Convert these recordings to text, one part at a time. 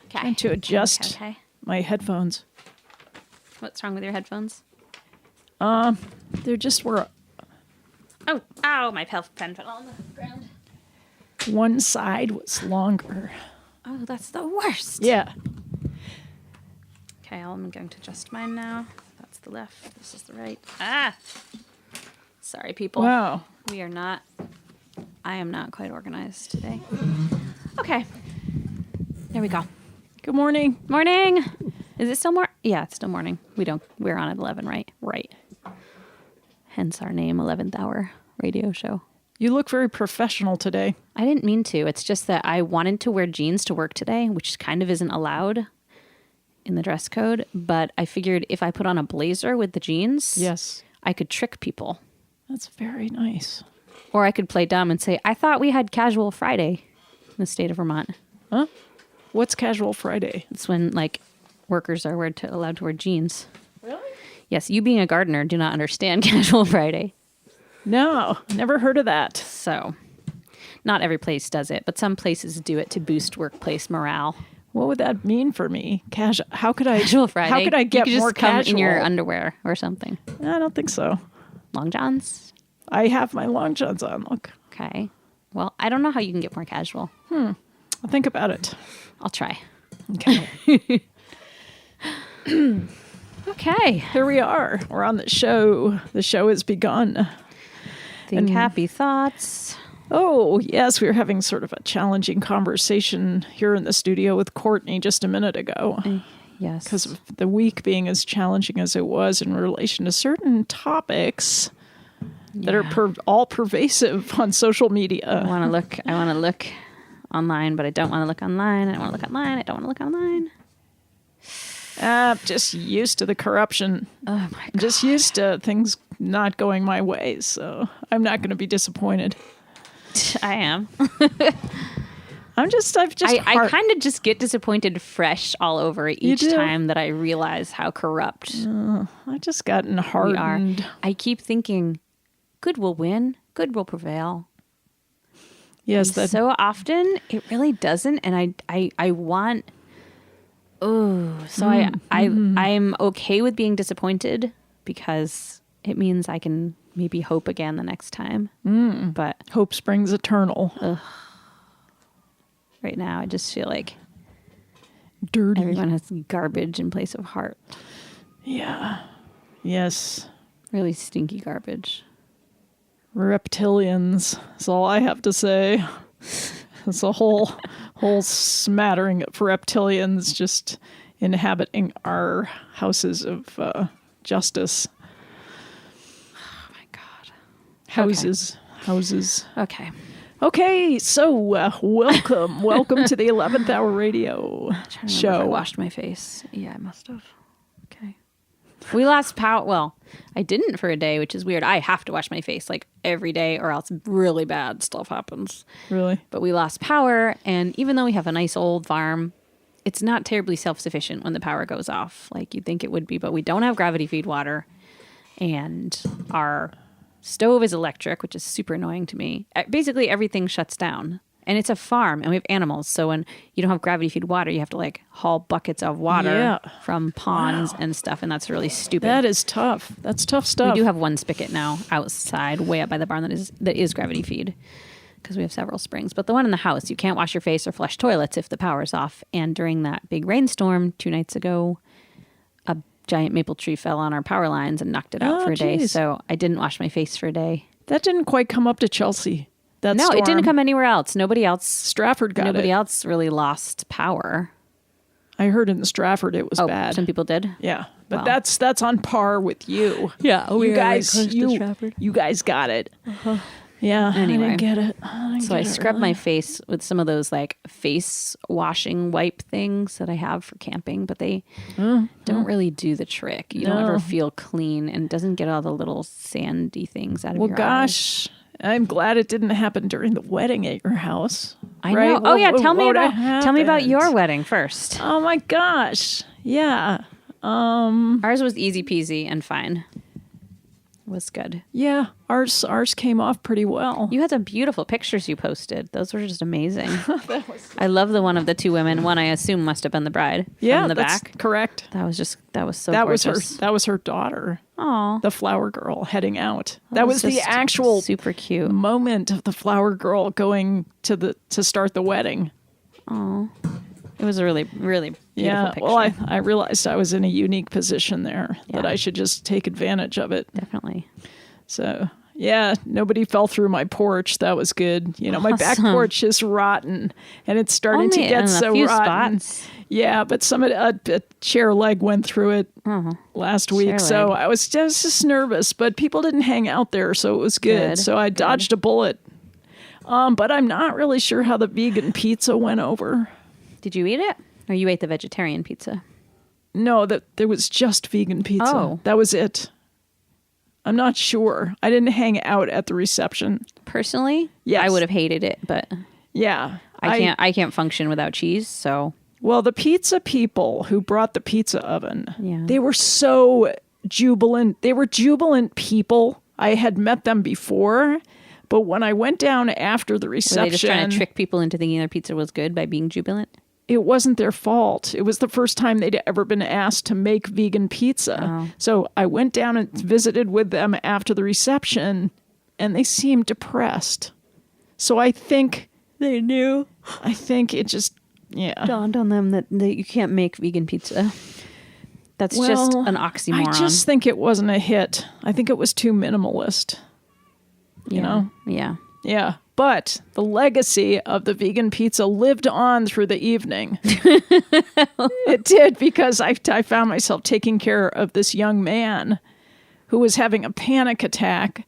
Trying to adjust my headphones. What's wrong with your headphones? They just were. Oh, ow! My pen fell on the ground. One side was longer. Oh, that's the worst. Yeah. Okay, I'm going to adjust mine now. That's the left. This is the right. Ah! Sorry, people. Wow. We are not. I am not quite organized today. Okay. There we go. Good morning. Morning. Is it still Yeah, it's still morning. We're on at 11, right? Right. Hence our name, 11th Hour Radio Show. You look very professional today. I didn't mean to. It's just that I wanted to wear jeans to work today, which kind of isn't allowed in the dress code. But I figured if I put on a blazer with the jeans, yes, I could trick people. That's very nice. Or I could play dumb and say, I thought we had Casual Friday in the state of Vermont. Huh? What's Casual Friday? It's when, like, workers are allowed to wear jeans. Really? Yes, you being a gardener do not understand Casual Friday. No, never heard of that. So, not every place does it, but some places do it to boost workplace morale. What would that mean for me? How could I? Casual Friday. How could I get you could more just come casual in your underwear or something? I don't think so. Long johns. I have my long johns on. Look. Okay. Well, I don't know how you can get more casual. I'll think about it. I'll try. Okay. Okay. Here we are. We're on the show. The show has begun. Think happy thoughts. Oh, yes. We were having sort of a challenging conversation here in the studio with Courtney just a minute ago. Yes. Because of the week being as challenging as it was in relation to certain topics that are all pervasive on social media. I want to look online, but I don't want to look online. I don't want to look online. I don't want to look online. I'm just used to the corruption. Oh my God. I'm just used to things not going my way, so I'm not going to be disappointed. I am. I kind of just get disappointed fresh all over each time that I realize how corrupt I've just gotten hardened. we are. I keep thinking, good will win, good will prevail. Yes, and so often it really doesn't, and I want. Oh, so I'm okay with being disappointed because it means I can maybe hope again the next time. But hope springs eternal. Right now, I just feel like dirty. Everyone has garbage in place of heart. Yeah. Yes. Really stinky garbage. Reptilians. That's all I have to say. It's a whole smattering of reptilians just inhabiting our houses of justice. Oh my God. Houses. Okay. So welcome to the 11th Hour Radio show. I washed my face. Yeah, I must have. Okay. We lost power. Well, I didn't for a day, which is weird. I have to wash my face like every day or else really bad stuff happens. Really? But we lost power, and even though we have a nice old farm, it's not terribly self-sufficient when the power goes off like you'd think it would be, but we don't have gravity feed water, and our stove is electric, which is super annoying to me. Basically, everything shuts down. And it's a farm, and we have animals. So when you don't have gravity feed water, you have to like haul buckets of water from ponds and stuff, and that's really stupid. That is tough. That's tough stuff. We do have one spigot now outside, way up by the barn that is gravity feed, because we have several springs. But the one in the house, you can't wash your face or flush toilets if the power's off. And during that big rainstorm 2 nights ago, a giant maple tree fell on our power lines and knocked it out for a day. So I didn't wash my face for a day. That didn't quite come up to Chelsea. No, storm. It didn't come anywhere else. Nobody else. Stratford got Nobody it. else really lost power. I heard in Stratford it was bad. Some people did. Yeah, but that's on par with you. Yeah, you guys got it. Uh-huh. Yeah, anyway, I didn't get it. I scrubbed my face with some of those like face washing wipe things that I have for camping, but they don't really do the trick. You don't ever feel clean, and it doesn't get all the little sandy things out of your eyes. Well, gosh. I'm glad it didn't happen during the wedding at your house. I know. Oh yeah, tell me about your wedding first. Oh my gosh. Yeah. Ours was easy peasy and fine. It was good. Yeah, ours came off pretty well. You had some beautiful pictures you posted. Those were just amazing. I love the one of the 2 women. One I assume must have been the bride. Yeah, from the that's back. Correct. That was so gorgeous. That was her daughter. Oh, the flower girl heading out. That was the actual super cute moment of the flower girl going to start the wedding. Oh, it was a really, really beautiful picture. Well, I realized I was in a unique position there that I should just take advantage of it. Definitely. So, yeah, nobody fell through my porch. That was good. You know, my back porch is rotten, and it's starting to get so rotten. Spots. Yeah, but a chair leg went through it last week, so I was just nervous. But people didn't hang out there, so it was good. So I dodged a bullet. But I'm not really sure how the vegan pizza went over. Did you eat it, or you ate the vegetarian pizza? No, there was just vegan pizza. Oh, that was it. I'm not sure. I didn't hang out at the reception. Personally, yes. I would have hated it, but yeah, I can't function without cheese. So, well, the pizza people who brought the pizza oven, they were so jubilant. They were jubilant people. I had met them before, but when I went down after the reception, were they just trying to trick people into thinking their pizza was good by being jubilant? It wasn't their fault. It was the first time they'd ever been asked to make vegan pizza. Oh. So I went down and visited with them after the reception, and they seemed depressed. So I think they knew. I think it just, dawned on them that you can't make vegan pizza. That's just an oxymoron. I just think it wasn't a hit. I think it was too minimalist. You know? Yeah. Yeah. But the legacy of the vegan pizza lived on through the evening. It did, because I found myself taking care of this young man who was having a panic attack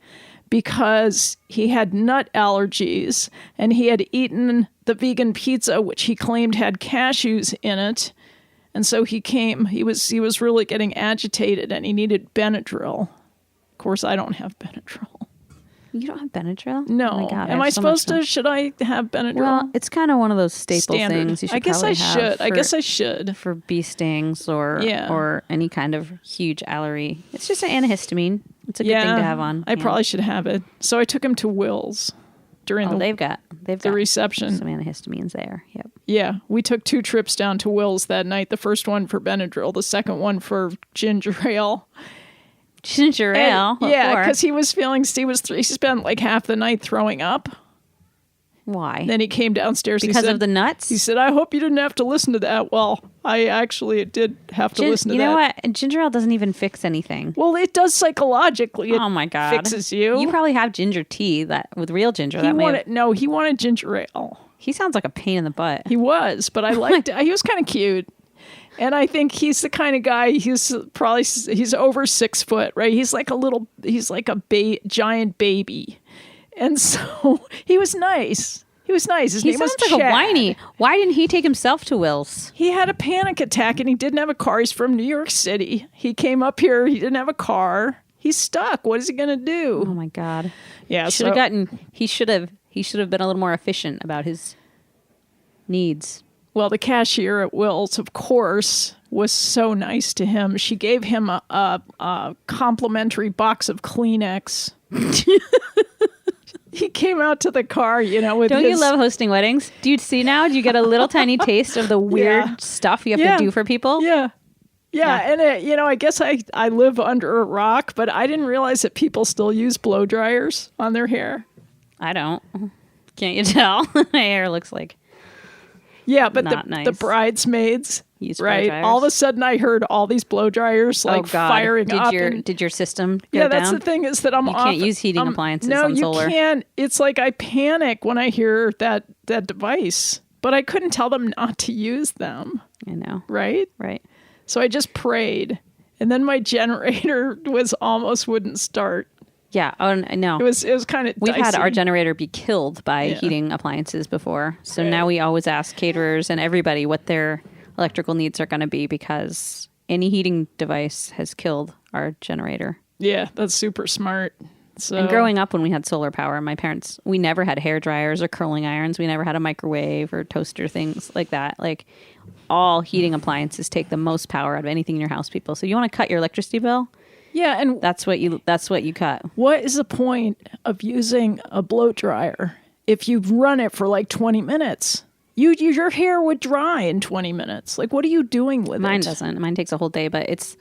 because he had nut allergies and he had eaten the vegan pizza, which he claimed had cashews in it. And so he was really getting agitated and he needed Benadryl. Of course, I don't have Benadryl. You don't have Benadryl? No. Oh my God, Am I supposed to? Should I have Benadryl? Well, it's kind of one of those staple things you should I guess I should. I guess I should. For bee stings or any kind of huge allergy. It's just an antihistamine. It's a good thing to have on. I probably should have it. So I took him to Will's during they've got the reception. Some antihistamines there. Yep. Yeah. We took 2 trips down to Will's that night. The first one for Benadryl, the second one for ginger ale. Ginger ale? Yeah, because he spent like half the night throwing up. Why? Then he came downstairs. Because of the nuts? He said, I hope you didn't have to listen to that. Well, I actually did have to listen to that. You know what? Ginger ale doesn't even fix anything. Well, it does psychologically. Oh my God. Fixes you. You probably have ginger tea with real ginger. He wanted ginger ale. He sounds like a pain in the butt. He was, but I liked it. He was kind of cute. And I think he's the kind of guy, he's over 6 foot, right? He's like a giant baby. And so he was nice. His name was like Chad. a whiny. Why didn't he take himself to Will's? He had a panic attack and he didn't have a car. He's from New York City. He came up here. He didn't have a car. He's stuck. What is he going to do? Oh my God. Yeah. He should have been a little more efficient about his needs. Well, the cashier at Will's, of course, was so nice to him. She gave him a complimentary box of Kleenex. He came out to the car, with Don't you love hosting weddings? Do you see now? Do you get a little tiny taste of the weird stuff you have to do for people? Yeah. And I guess I live under a rock, but I didn't realize that people still use blow dryers on their hair. I don't. Can't you tell? My hair looks like but not nice. The bridesmaids, use right? All of a sudden, I heard all these blow dryers firing up. Did your system go down? That's down? the thing is that you can't use heating appliances on solar. No, you can't. It's like I panic when I hear that device, but I couldn't tell them not to use them. I know, right? So I just prayed, and then my generator almost wouldn't start. Yeah. Oh no. It was kind of. We've had our generator be killed by heating appliances before, so now we always ask caterers and everybody what their electrical needs are going to be because any heating device has killed our generator. Yeah, that's super smart. So, and growing up when we had solar power, my parents, we never had hair dryers or curling irons. We never had a microwave or toaster, things like that. Like all heating appliances take the most power out of anything in your house, people. So you want to cut your electricity bill? Yeah, and that's what you cut. What is the point of using a blow dryer if you run it for like 20 minutes? Your hair would dry in 20 minutes. Like, what are you doing with it? Mine doesn't. Mine takes a whole day, but it's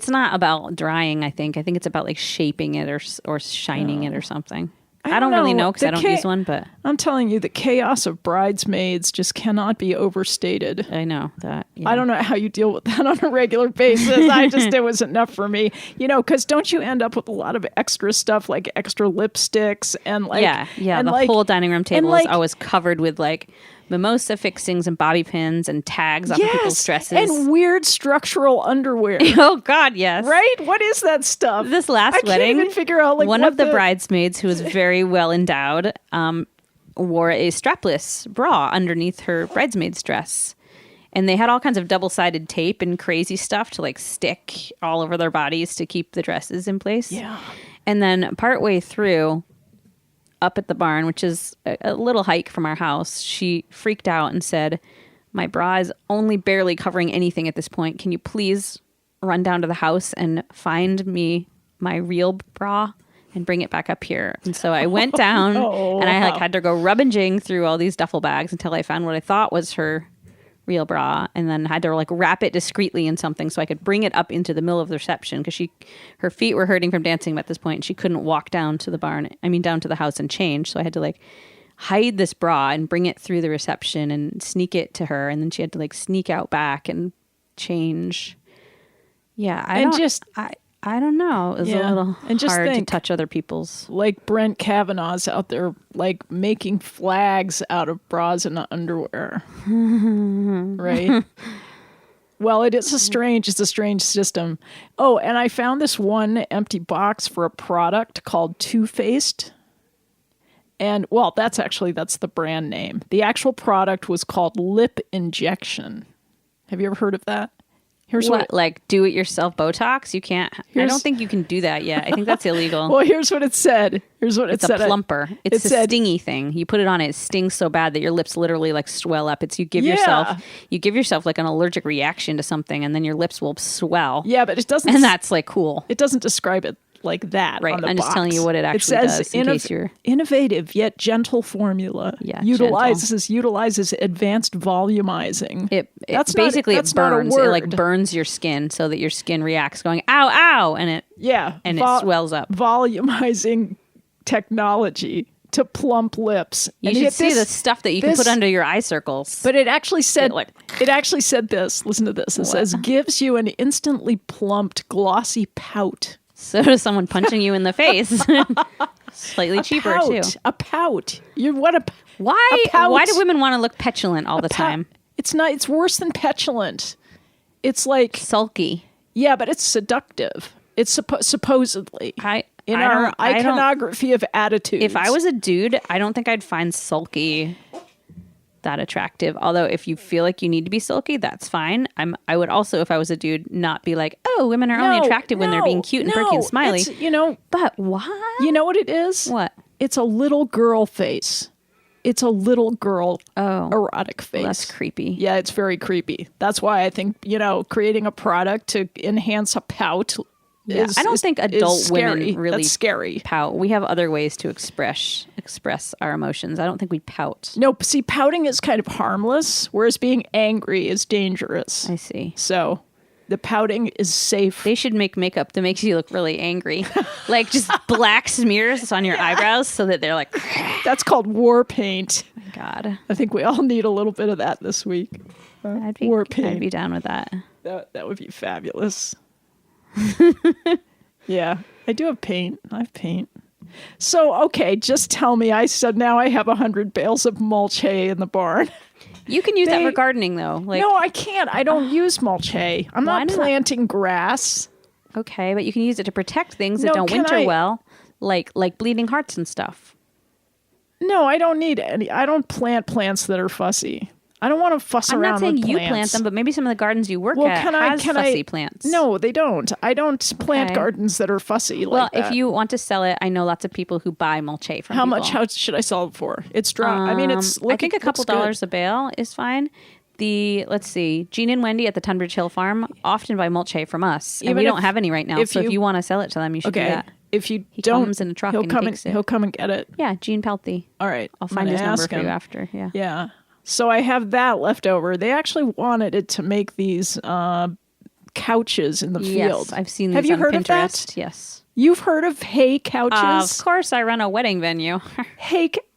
not about drying. I think it's about like shaping it or shining it or something. I don't really know because I don't use one, but I'm telling you, the chaos of bridesmaids just cannot be overstated. I know that. Yeah. I don't know how you deal with that on a regular basis. It was enough for me, because don't you end up with a lot of extra stuff like extra lipsticks and like and the whole dining room table is always covered with like mimosa fixings and bobby pins and tags on people's dresses and weird structural underwear. Oh God, yes. Right? What is that stuff? This last wedding, I can't even figure out one of the bridesmaids who was very well endowed wore a strapless bra underneath her bridesmaid's dress. And they had all kinds of double-sided tape and crazy stuff to like stick all over their bodies to keep the dresses in place. Yeah. And then partway through, up at the barn, which is a little hike from our house, she freaked out and said, "My bra is only barely covering anything at this point. Can you please run down to the house and find me my real bra and bring it back up here?" And so I went down and I had to go rummaging through all these duffel bags until I found what I thought was her real bra, and then had to like wrap it discreetly in something so I could bring it up into the middle of the reception because her feet were hurting from dancing at this point and she couldn't walk down to the house and change. So I had to like hide this bra and bring it through the reception and sneak it to her, and then she had to like sneak out back and change. Yeah, I don't know. It was a little hard to touch other people's. Like Brent Kavanaugh's out there, like making flags out of bras and underwear. Right? Well, it's a strange system. Oh, and I found this one empty box for a product called Too Faced. And, well, that's the brand name. The actual product was called Lip Injection. Have you ever heard of that? Here's what like do-it-yourself Botox? You can't. I don't think you can do that yet. I think that's illegal. Well, here's what it said. It's a plumper. It's a stingy thing. You put it on, it stings so bad that your lips literally like swell up. It's you give yourself like an allergic reaction to something, and then your lips will swell. Yeah, but it doesn't. And that's like cool. It doesn't describe it like that. Right. On the I'm box. just telling you what it actually does. In case you're innovative yet gentle formula. Yeah, utilizes advancst volumizing. It burns. It like burns your skin so that your skin reacts, going ow, ow, and it it swells up. Volumizing technology to plump lips. You should see the stuff that you can put under your eye circles. But it actually said this. Listen to this. It says gives you an instantly plumped, glossy pout. So does someone punching you in the face. Slightly cheaper too. A pout. Why do women want to look petulant all the time? It's not. It's worse than petulant. it's like, sulky. yeah, but it's seductive. It's supposedly I our don't- iconography of attitudes. If I was a dude, I don't think I'd find sulky that attractive. Although if you feel like you need to be sulky, that's fine. I would also, if I was a dude, not be like, oh, women are only attractive when they're being cute and perky and smiley. But why? You know what it is? What? It's a little girl face. It's a little girl erotic face. Well, that's creepy. Yeah, it's very creepy. That's why I think, creating a product to enhance a pout I don't think adult women really That's scary. pout. We have other ways to express our emotions. I don't think we pout. No, see, pouting is kind of harmless, whereas being angry is dangerous. I see. So the pouting is safe. They should make makeup that makes you look really angry. Like just black smears on your eyebrows so that they're like... That's called war paint. Oh my God. I think we all need a little bit of that this week. War paint. I'd be down with that. That would be fabulous. Yeah, I do have paint. I have paint. So, okay, just tell me. Now I have 100 bales of mulch hay in the barn. You can use that for gardening, though. No, I can't. I don't use mulch hay. I'm not planting grass. Okay, but you can use it to protect things that don't winter well, like bleeding hearts and stuff. No, I don't need any. I don't plant plants that are fussy. I don't want to fuss around with plants. I'm not saying you plant them, but maybe some of the gardens you work at has fussy plants. No, they don't. I don't plant gardens that are fussy like that. Well, if you want to sell it, I know lots of people who buy mulch hay from people. How should I sell it for? It's dry. I mean, I think a couple dollars a bale is fine. Let's see, Jean and Wendy at the Tunbridge Hill Farm often buy mulch hay from us. And we don't have any right now, so if you want to sell it to them, you should do that. If you he comes in a truck and takes it. He'll come and get it. Yeah, Gene Pelthy. All right. I'll find his number for you after. Yeah. Yeah. So I have that left over. They actually wanted it to make these couches in the field. Yes, I've seen these Have you on heard Pinterest. Of that? Yes. You've heard of hay couches? Of course, I run a wedding venue.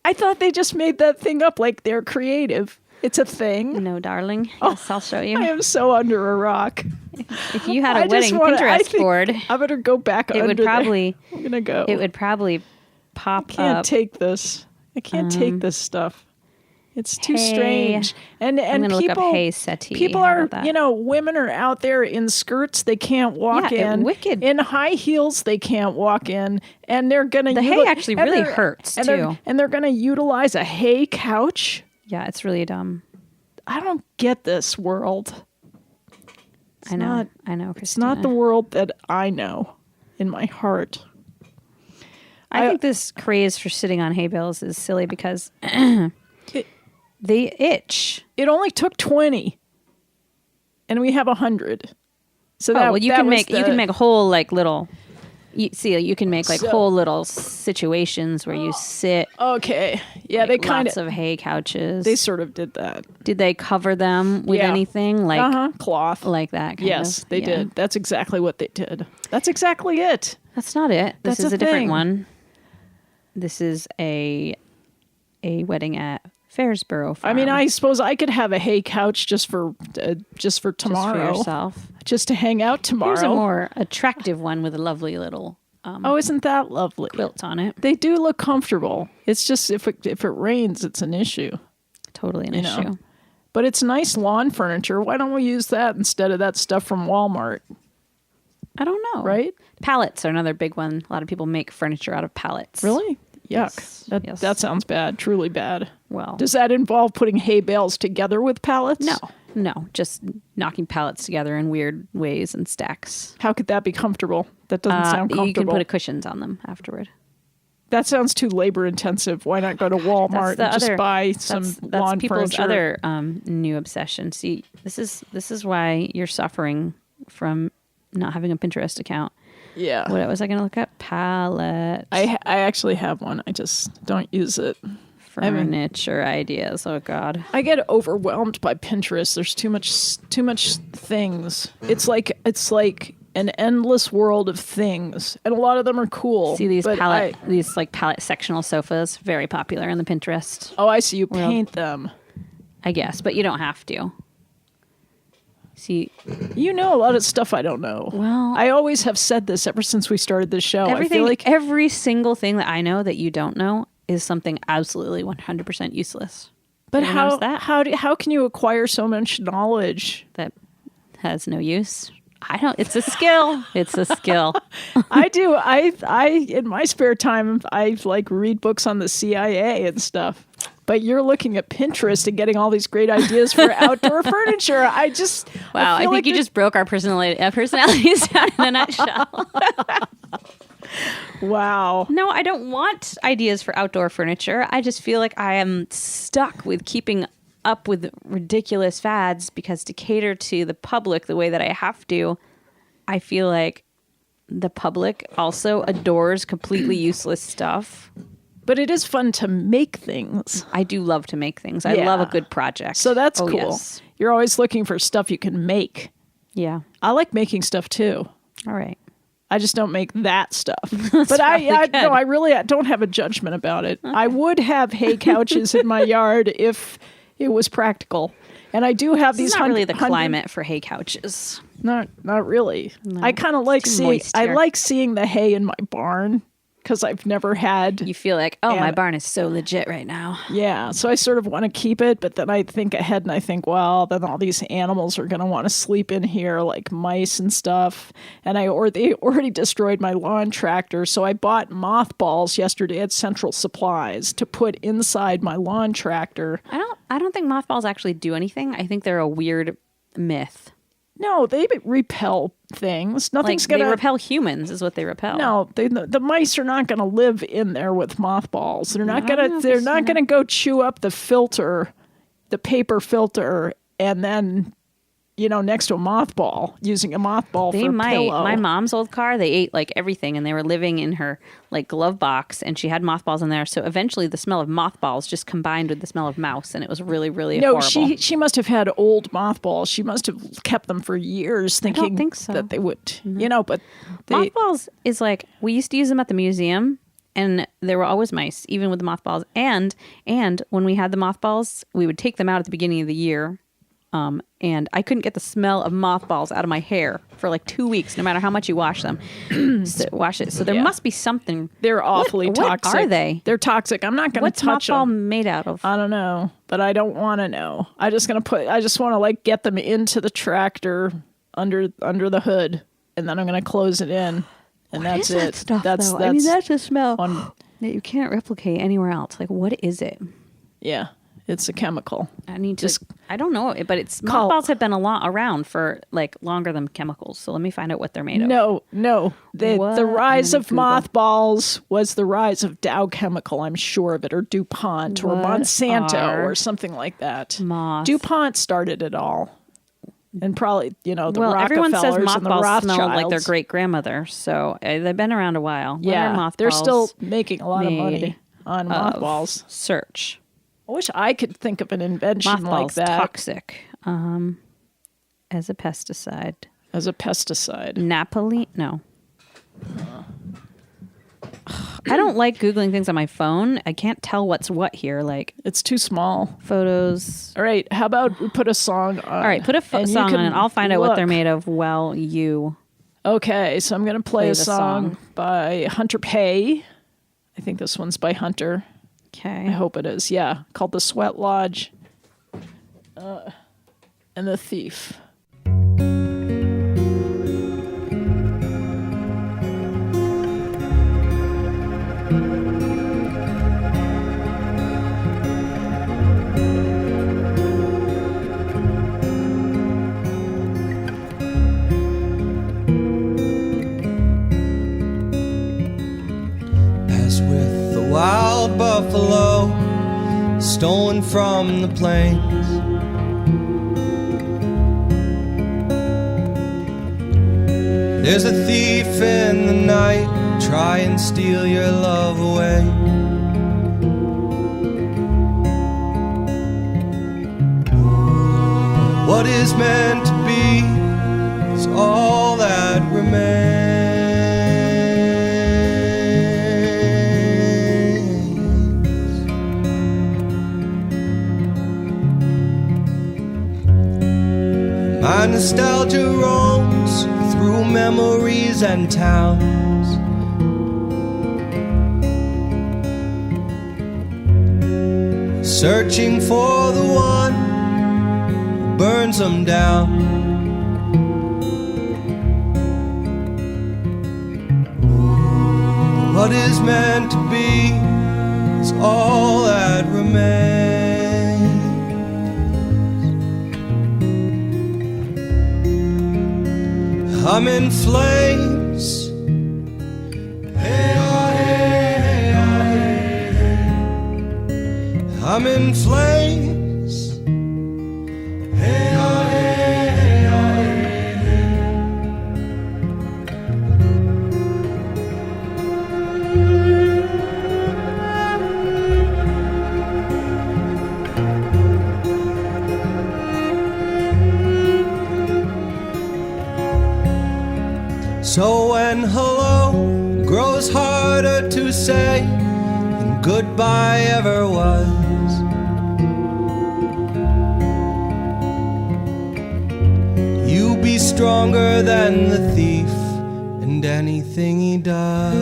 I thought they just made that thing up like they're creative. It's a thing. No, darling. Yes, I'll show you. I am so under a rock. If you had a wedding Pinterest board, I better go back under there. I'm going to go. It would probably pop up. I can't take this. I can't take this stuff. It's too strange. And I'm gonna people, look up hay settee. People are, women are out there in skirts. They can't walk in. Wicked. In high heels, they can't walk in. And they're going to... The hay actually really hurts, too. And they're going to utilize a hay couch. Yeah, it's really dumb. I don't get this world. I know, Christina. It's not the world that I know in my heart. I think this craze for sitting on hay bales is silly because... They itch. It only took 20, and we have 100. So you can make whole little. You can make whole little situations where you sit. Okay, yeah, they kind of hay couches. They sort of did that. Did they cover them with anything cloth like that? Yes, they did. That's exactly what they did. That's exactly it. That's not it. This is a different one. This is a wedding at Fairsboro Farm. I mean, I suppose I could have a hay couch just for tomorrow. Just for yourself. Just to hang out tomorrow. Here's a more attractive one with a lovely little isn't that lovely? Quilt on it. They do look comfortable. It's just if it rains, it's an issue. Totally an issue. But it's nice lawn furniture. Why don't we use that instead of that stuff from Walmart? I don't know. Right? Pallets are another big one. A lot of people make furniture out of pallets. Really? Yuck. Yes. That sounds bad. Truly bad. Well, does that involve putting hay bales together with pallets? No. Just knocking pallets together in weird ways and stacks. How could that be comfortable? That doesn't sound comfortable. You can put cushions on them afterward. That sounds too labor intensive. Why not go to Walmart and just buy some lawn people's furniture? Other new obsession. See, this is why you're suffering from not having a Pinterest account. Yeah. What was I going to look up? Palette. I actually have one. I just don't use it. Furniture ideas. Oh God. I get overwhelmed by Pinterest. There's too much things. It's like an endless world of things, and a lot of them are cool. See these palette sectional sofas, very popular in the Pinterest. Oh, I see. You paint them. I guess, but you don't have to. See, you know a lot of stuff I don't know. Well, I always have said this ever since we started this show. I feel like every single thing that I know that you don't know is something absolutely 100% useless. But how can you acquire so much knowledge? That has no use. It's a skill. It's a skill. I do. I in my spare time, I like read books on the CIA and stuff. But you're looking at Pinterest and getting all these great ideas for outdoor furniture. I think like you just broke our personalities down in a nutshell. Wow. No, I don't want ideas for outdoor furniture. I just feel like I am stuck with keeping up with ridiculous fads because to cater to the public the way that I have to, I feel like the public also adores completely useless stuff. But it is fun to make things. I do love to make things. I love a good project. So that's cool. Yes. You're always looking for stuff you can make. Yeah. I like making stuff too. All right. I just don't make that stuff. But I don't have a judgment about it. Okay. I would have hay couches in my yard if it was practical. And I do have these. It's not really the climate for hay couches. Not really. No, I kind of like seeing the hay in my barn. Because I've never had... You feel like, my barn is so legit right now. Yeah, so I sort of want to keep it, but then I think ahead and I think, well, then all these animals are going to want to sleep in here, like mice and stuff. And they already destroyed my lawn tractor, so I bought mothballs yesterday at Central Supplies to put inside my lawn tractor. I don't think mothballs actually do anything. I think they're a weird myth. No, they repel things. Nothing's they gonna repel humans. Is what they repel. No, the mice are not going to live in there with mothballs. They're not going to. They're not going to go chew up the filter, the paper filter, and then, next to a mothball, using a mothball for a pillow. My mom's old car, they ate like everything, and they were living in her like glove box, and she had mothballs in there. So eventually, the smell of mothballs just combined with the smell of mouse, and it was really, really horrible. No, she must have had old mothballs. She must have kept them for years, thinking I don't think so. that they would. But mothballs is like we used to use them at the museum. And there were always mice, even with the mothballs. And when we had the mothballs, we would take them out at the beginning of the year. And I couldn't get the smell of mothballs out of my hair for like 2 weeks, no matter how much you wash them. Wash it. So there must be something. They're awfully toxic. What are they? They're toxic. I'm not going to touch them. What's mothball made out of? I don't know, but I don't want to know. I just want to like get them into the tractor under the hood, and then I'm going to close it in, and that's it. Stuff, that's a smell that you can't replicate anywhere else. Like, what is it? Yeah. It's a chemical. I don't know, but mothballs have been around for like longer than chemicals. So let me find out what they're made of. No. The rise of mothballs was the rise of Dow Chemical, I'm sure of it, or DuPont or Monsanto or something like that. DuPont started it all. And probably, the Rockefellers everyone says and the mothballs smell like their Rothschilds. great grandmother. So they've been around a while. Yeah, they're still making a lot of money on mothballs. Search. I wish I could think of an invention like that. Toxic as a pesticide. As a pesticide. Napoli? No. I don't like Googling things on my phone. I can't tell what's what here. Like it's too small. Photos. All right. How about we put a song on? All right. Put a song on and I'll find out what they're made of while you... Okay. So I'm going to play a song by Hunter Paye. I think this one's by Hunter. Okay. I hope it is. Yeah. Called The Sweat Lodge and The Thief. As with the wild buffalo stolen from the plains, there's a thief in the night, try and steal your love away. What is meant to be is all that remains. My nostalgia roams through memories and towns, searching for the one who burns them down. What is meant to be is all that remains. I'm in flames. Hey, oh, hey, oh, hey, hey. I'm in flames. Hey, oh, hey, oh, hey, hey. So when hello grows harder to say than goodbye ever was, you be stronger than the thief and anything he does.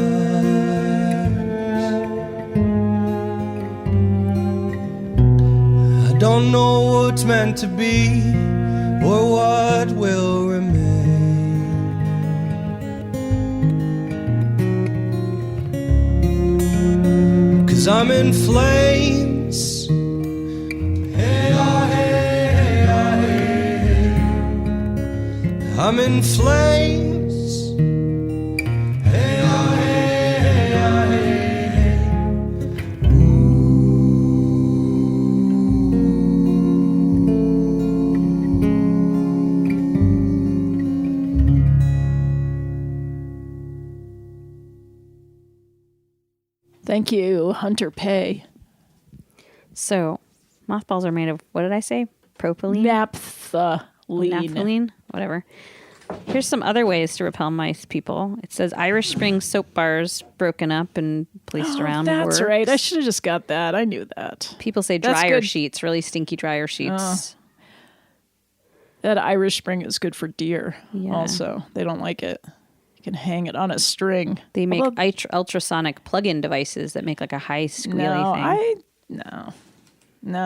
I don't know what's meant to be or what will remain. 'Cause I'm in flames. Hey, oh, hey, hey, oh, hey, hey. I'm in flames. Hey, oh, hey, hey, oh, hey, hey. Thank you, Hunter Paye. So, mothballs are made of, what did I say? Propylene? Naphthalene? Whatever. Here's some other ways to repel mice, people. It says Irish Spring soap bars broken up and placed around. That's works. right. I should have just got that. I knew that. People say That's dryer good. sheets, really stinky dryer sheets. That Irish Spring is good for deer. Yeah. Also, they don't like it. You can hang it on a string. They make Although- ultrasonic plug-in devices that make like a high squealy thing. No,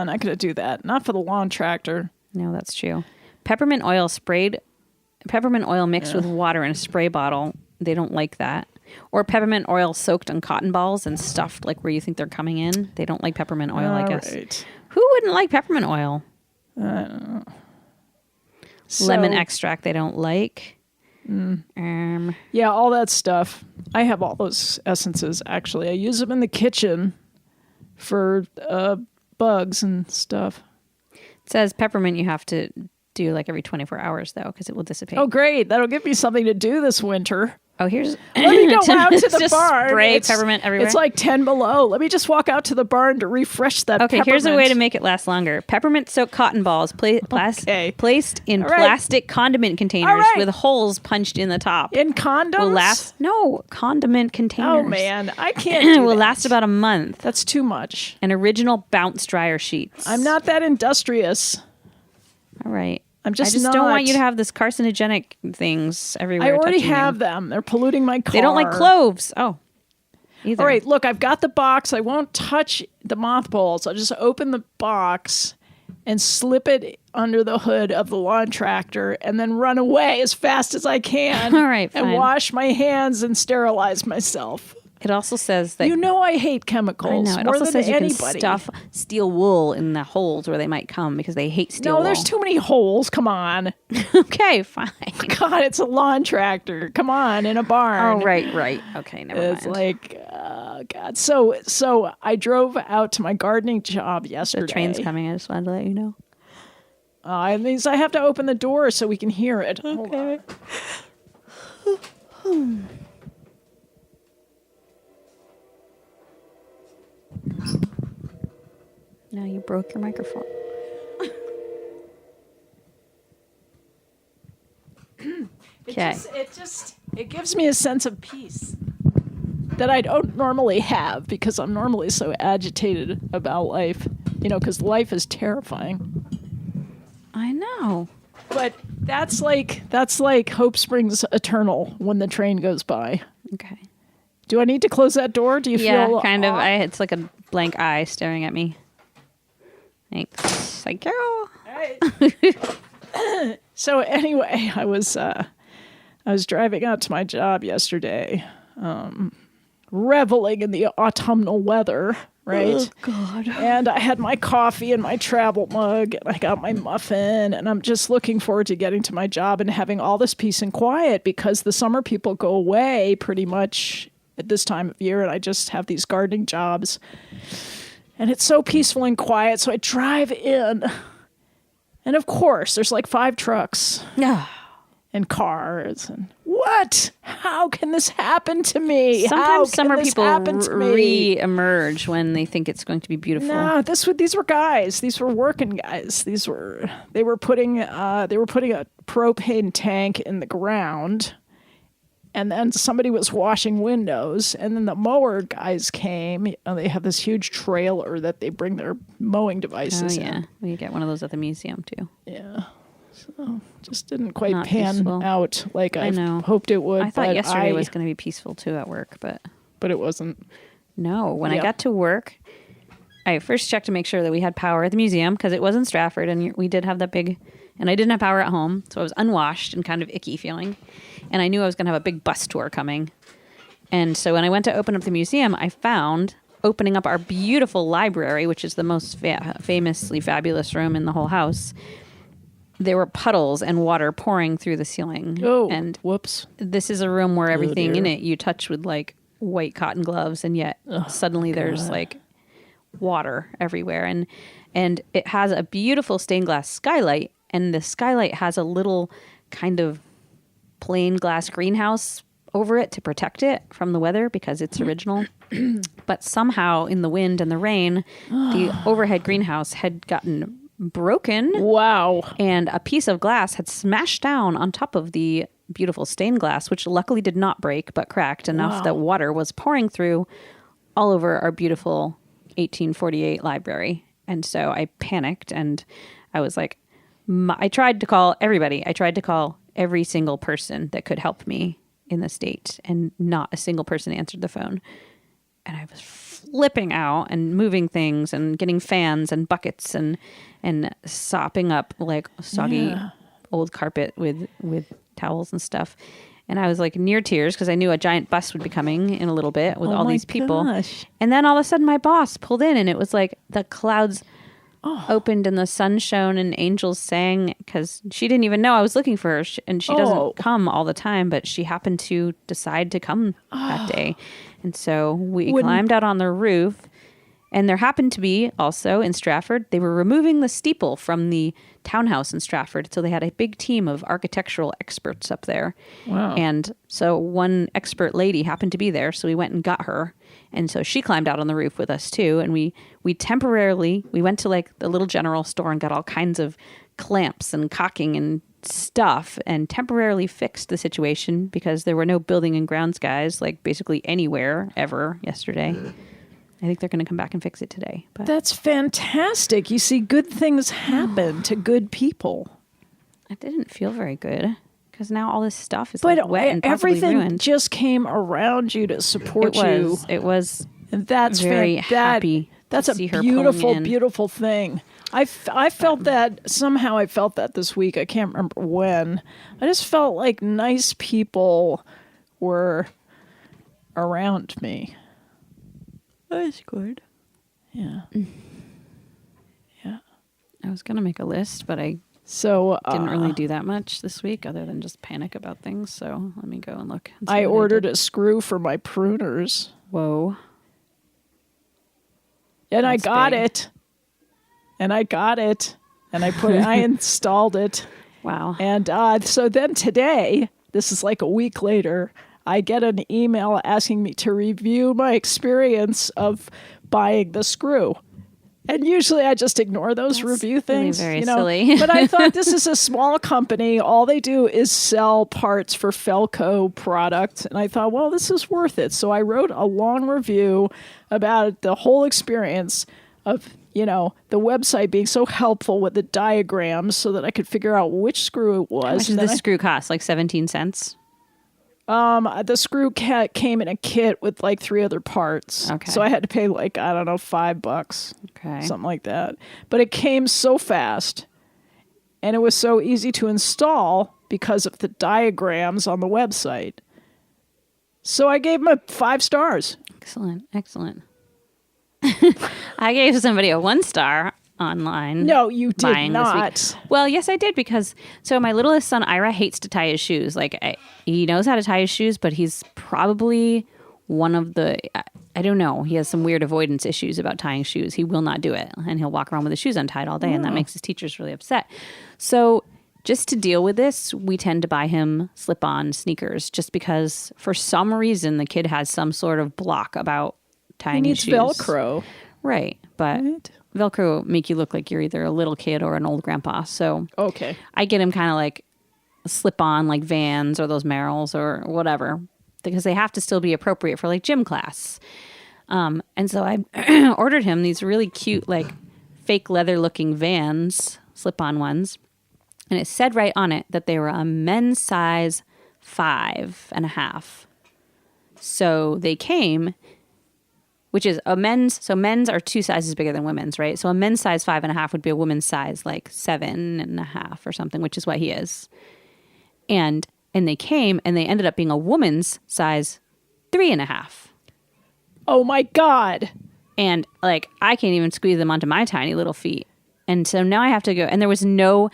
not gonna do that. Not for the lawn tractor. No, that's true. Peppermint oil mixed with water in a spray bottle. They don't like that. Or peppermint oil soaked in cotton balls and stuffed like where you think they're coming in. They don't like peppermint oil, I guess. Right. Who wouldn't like peppermint oil? Lemon extract they don't like. Yeah, all that stuff. I have all those essences, actually. I use them in the kitchen for bugs and stuff. It says peppermint you have to do like every 24 hours, though, because it will dissipate. Oh, great. That'll give me something to do this winter. Oh, here's... Let me go out to the just barn. spray peppermint everywhere. It's like 10 below. Let me just walk out to the barn to refresh that Okay, peppermint. here's a way to make it last longer. Peppermint soaked cotton balls placed in All right. plastic condiment containers All right. with holes punched in the top. In condoms? Will last... No, condiment containers. Oh, man. I can't do Will that. last about a month. That's too much. And original bounce dryer sheets. I'm not that industrious. All right. I'm just I just not. don't want you to have this carcinogenic things everywhere. I already touching you. have them. They're polluting my car. They don't like cloves. Oh. Either. All right, look, I've got the box. I won't touch the mothballs. I'll just open the box and slip it under the hood of the lawn tractor and then run away as fast as I can. All right, and fine. wash my hands and sterilize myself. It also says that... You know I hate chemicals I know. It more also than says you anybody. can stuff steel wool in the holes where they might come because they hate steel wool. No, there's too many holes. Come on. Okay, fine. God, it's a lawn tractor. Come on, in a barn. Oh, right. Okay, never mind. It's like, oh, God. So I drove out to my gardening job yesterday. The train's coming. I just wanted to let you know. It means I have to open the door so we can hear it. Okay. No, you broke your microphone. Okay. It gives me a sense of peace that I don't normally have because I'm normally so agitated about life, because life is terrifying. I know. But that's like Hope Springs Eternal when the train goes by. Okay. Do I need to close that door? Do you feel kind of. off? It's like a blank eye staring at me. Thanks. Thank you. So anyway, I was driving out to my job yesterday reveling in the autumnal weather, right? Oh, God. And I had my coffee and my travel mug, and I got my muffin, and I'm just looking forward to getting to my job and having all this peace and quiet because the summer people go away pretty much at this time of year, and I just have these gardening jobs. And it's so peaceful and quiet, so I drive in. And of course, there's like 5 trucks and cars. And what? How can this happen to me? Sometimes summer people re-emerge when they think it's going to be beautiful. No, these were guys. These were working guys. They were putting a propane tank in the ground. And then somebody was washing windows, and then the mower guys came. They have this huge trailer that they bring their mowing devices in. We get one of those at the museum too. Yeah. So just didn't quite Not pan peaceful. out like I hoped it would. I thought yesterday was going to be peaceful too at work, but it wasn't. No, when I got to work, I first checked to make sure that we had power at the museum because it was in Stratford, and we did have that big. And I didn't have power at home, so I was unwashed and kind of icky feeling. And I knew I was going to have a big bus tour coming. And so when I went to open up the museum, I found opening up our beautiful library, which is the most famously fabulous room in the whole house. There were puddles and water pouring through the ceiling. Oh, and whoops. This is a room where everything in it you touch with like white cotton gloves, and yet suddenly there's like water everywhere. And it has a beautiful stained glass skylight. And the skylight has a little kind of plain glass greenhouse over it to protect it from the weather because it's original. But somehow in the wind and the rain, the overhead greenhouse had gotten broken. Wow. And a piece of glass had smashed down on top of the beautiful stained glass, which luckily did not break but cracked enough that water was pouring through all over our beautiful 1848 library. And so I panicked and I was like, I tried to call everybody. I tried to call every single person that could help me in the state, and not a single person answered the phone. And I was flipping out and moving things and getting fans and buckets and sopping up like soggy old carpet with towels and stuff. And I was like near tears because I knew a giant bus would be coming in a little bit with all these people. Gosh. And then all of a sudden my boss pulled in, and it was like the clouds opened and the sun shone and angels sang, because she didn't even know I was looking for her, and she doesn't come all the time, but she happened to decide to come that day. And so we climbed out on the roof, and there happened to be also in Stratford, they were removing the steeple from the townhouse in Stratford, so they had a big team of architectural experts up there. Wow. And so one expert lady happened to be there, so we went and got her. And so she climbed out on the roof with us too. And we temporarily, we went to like the little general store and got all kinds of clamps and caulking and stuff, and temporarily fixed the situation because there were no building and grounds guys like basically anywhere ever yesterday. I think they're going to come back and fix it today. But That's fantastic. You see, good things happen to good people. it didn't feel very good because now all this stuff is like wet and possibly everything ruined. just came around you to support you. It was And that's very happy. That's to a see her beautiful, pulling in. beautiful thing. I felt that somehow. I felt that this week. I can't remember when. I just felt like nice people were around me. That's good. Yeah. Yeah. I was going to make a list, but I So didn't really do that much this week other than just panic about things. So let me go and look. And see I what ordered did. a screw for my pruners, Whoa. and That's I got big. it. And I got it, and I installed it. Wow. And so then today, this is like a week later, I get an email asking me to review my experience of buying the screw. And usually I just ignore those review things. Really very silly. But I thought, this is a small company. All they do is sell parts for Felco products. And I thought, well, this is worth it. So I wrote a long review about the whole experience of, the website being so helpful with the diagrams so that I could figure out which screw it was. How much does this screw cost? Like 17 cents? The screw came in a kit with like 3 other parts. Okay. So I had to pay like, I don't know, $5. Okay. Something like that. But it came so fast, and it was so easy to install because of the diagrams on the website. So I gave them 5 stars. Excellent. I gave somebody a 1-star online. No, you did buying this not. week. Well, yes, I did, because my littlest son, Ira, hates to tie his shoes. Like, he knows how to tie his shoes, but he's probably one of the, I don't know, he has some weird avoidance issues about tying shoes. He will not do it, and he'll walk around with his shoes untied all day, and that makes his teachers really upset. So just to deal with this, we tend to buy him slip-on sneakers, just because for some reason the kid has some sort of block about tying his shoes. He needs Velcro. Right, but Velcro make you look like you're either a little kid or an old grandpa. So okay, I get him kind of like slip-on, like Vans or those Merrills or whatever, because they have to still be appropriate for like gym class. And so I ordered him these really cute, like fake leather-looking Vans, slip-on ones, and it said right on it that they were a men's size 5.5. So they came, which is a men's. So men's are 2 sizes bigger than women's, right? So a men's size 5.5 would be a woman's size like 7.5 or something, which is what he is. And they came, and they ended up being a woman's size 3.5. Oh my God. And like, I can't even squeeze them onto my tiny little feet. And so now I have to go, and there was no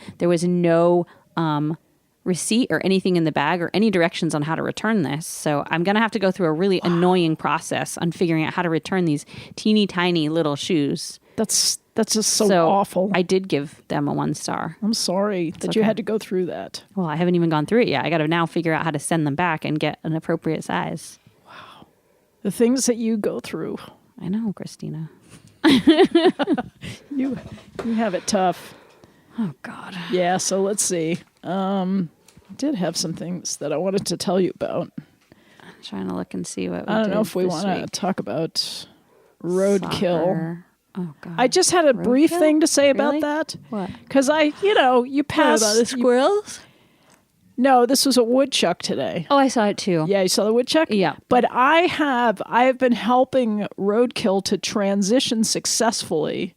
receipt or anything in the bag or any directions on how to return this. So I'm going to have to go through a really annoying process on figuring out how to return these teeny tiny little shoes. That's just so awful. I did give them a 1-star. I'm sorry that you had to go through that. Well, I haven't even gone through it yet. I got to now figure out how to send them back and get an appropriate size. Wow. The things that you go through. I know, Christina. You have it tough. Oh, God. Yeah, so let's see. I did have some things that I wanted to tell you about. I'm trying to look and see what we I don't know if we want to talk about roadkill. Oh, God. I just had a brief thing to say about that. What? Because you pass... What about the squirrels? No, this was a woodchuck today. Oh, I saw it too. Yeah, you saw the woodchuck? Yeah. But I have been helping roadkill to transition successfully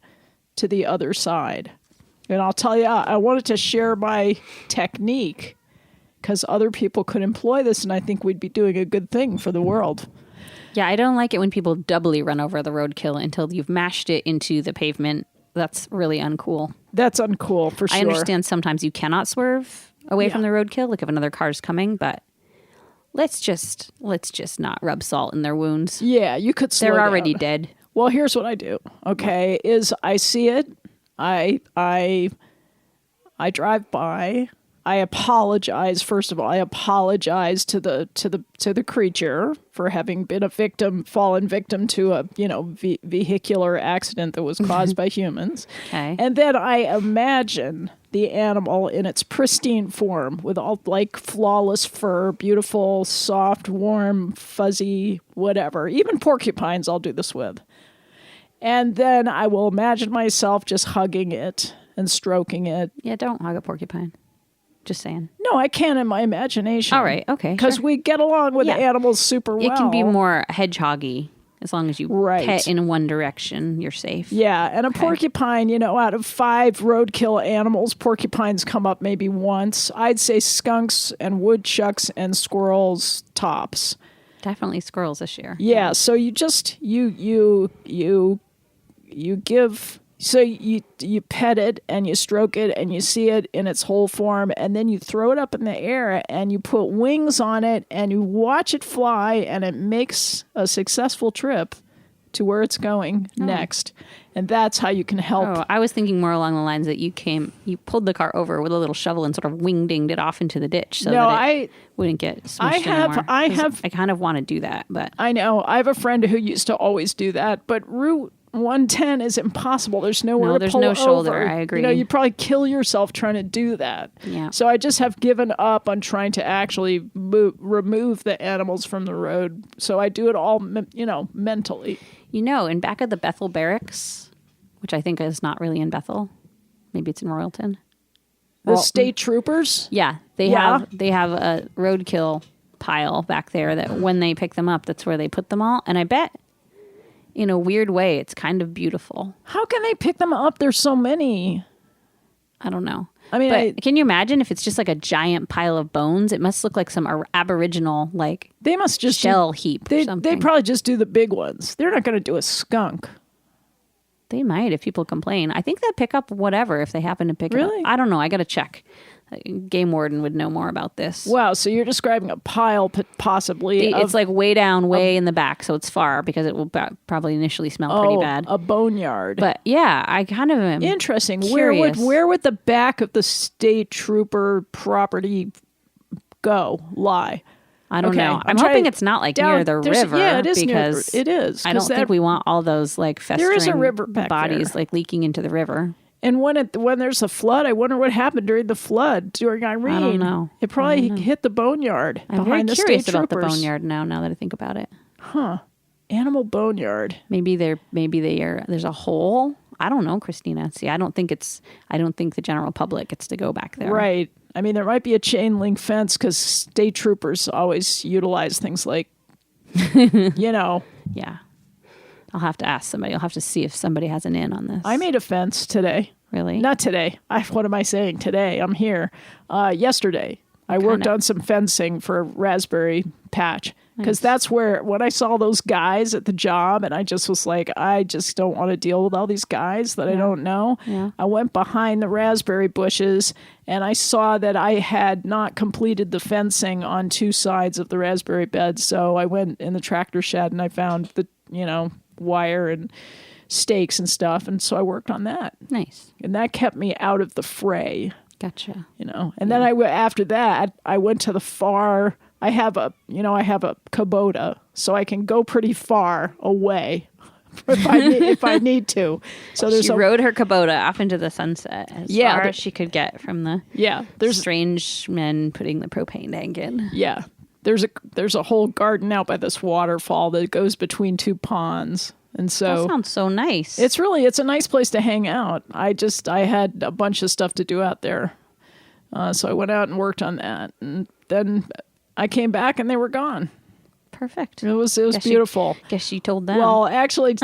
to the other side. And I'll tell you, I wanted to share my technique because other people could employ this, and I think we'd be doing a good thing for the world. Yeah, I don't like it when people doubly run over the roadkill until you've mashed it into the pavement. That's really uncool. That's uncool, for sure. I understand sometimes you cannot swerve away from the roadkill, like if another car's coming, but let's just not rub salt in their wounds. Yeah, you could slow They're already down. dead. Well, here's what I do, okay, is I see it, I drive by, I apologize. First of all, I apologize to the creature for having been fallen victim to a vehicular accident that was caused by humans. Okay. And then I imagine the animal in its pristine form with all like flawless fur, beautiful, soft, warm, fuzzy, whatever. Even porcupines I'll do this with. And then I will imagine myself just hugging it and stroking it. Yeah, don't hug a porcupine. Just saying. No, I can in my imagination. All right, okay. Because we get along with animals super well. It can be more hedgehoggy. As long as you pet in one direction, you're safe. Yeah, and a porcupine, out of 5 roadkill animals, porcupines come up maybe once. I'd say skunks and woodchucks and squirrels tops. Definitely squirrels this year. Yeah, so you just you give. So you pet it and you stroke it and you see it in its whole form, and then you throw it up in the air and you put wings on it and you watch it fly, and it makes a successful trip to where it's going next. And that's how you can help. Oh, I was thinking more along the lines that you pulled the car over with a little shovel and sort of wing-dinged it off into the ditch so that it wouldn't get smushed anymore. I kind of want to do that, but... I know. I have a friend who used to always do that, but Route 110 is impossible. There's nowhere to pull over. There's no shoulder. I agree. You'd probably kill yourself trying to do that. Yeah. So I just have given up on trying to actually remove the animals from the road. So I do it all, mentally. In back of the Bethel Barracks, which I think is not really in Bethel, maybe it's in Royalton. The state troopers? Yeah, they have a roadkill pile back there that when they pick them up, that's where they put them all. And I bet, in a weird way, it's kind of beautiful. How can they pick them up? There's so many. I don't know. I mean, but can you imagine if it's just like a giant pile of bones? It must look like some aboriginal, like, they must just shell heap or something. They probably just do the big ones. They're not going to do a skunk. They might if people complain. I think they'll pick up whatever if they happen to pick it Really? up. I don't know. I got to check. Game warden would know more about this. Wow, so you're describing a pile possibly. It's like way down, way in the back, so it's far because it will probably initially smell pretty bad. A boneyard. But yeah, I kind of am interesting. Curious. Where would the back of the state trooper property lie? I don't know. I'm hoping it's not like near the river. Yeah, it is because it is. I don't think we want all those like festering river back bodies there. like leaking into the river. And when there's a flood, I wonder what happened during the flood during Irene. I don't know. It probably hit the boneyard I'm behind very the curious state about troopers. the boneyard now that I think about it. Animal boneyard. Maybe there's a hole. I don't know, Christina. See, I don't think the general public gets to go back there. Right. I mean, there might be a chain link fence because state troopers always utilize things like, Yeah. I'll have to ask somebody. I'll have to see if somebody has an in on this. I made a fence today. Really? Not today. What am I saying? Today. I'm here. Yesterday, I worked on some fencing for a raspberry patch because that's where, when I saw those guys at the job and I just was like, I just don't want to deal with all these guys that I don't know. Yeah. I went behind the raspberry bushes and I saw that I had not completed the fencing on two sides of the raspberry bed. So I went in the tractor shed and I found the, wire and stakes and stuff, and so I worked on that. Nice. And that kept me out of the fray. Gotcha. And then after that I went to the far. I have a Kubota, so I can go pretty far away if I need to. So she rode her Kubota off into the sunset as far as she could get from the there's strange men putting the propane tank in. Yeah. There's a whole garden out by this waterfall that goes between two ponds. And so that sounds so nice. It's a nice place to hang out. I had a bunch of stuff to do out there. So I went out and worked on that. And then I came back and they were gone. Perfect. It was beautiful. Guess you told them. Well, actually,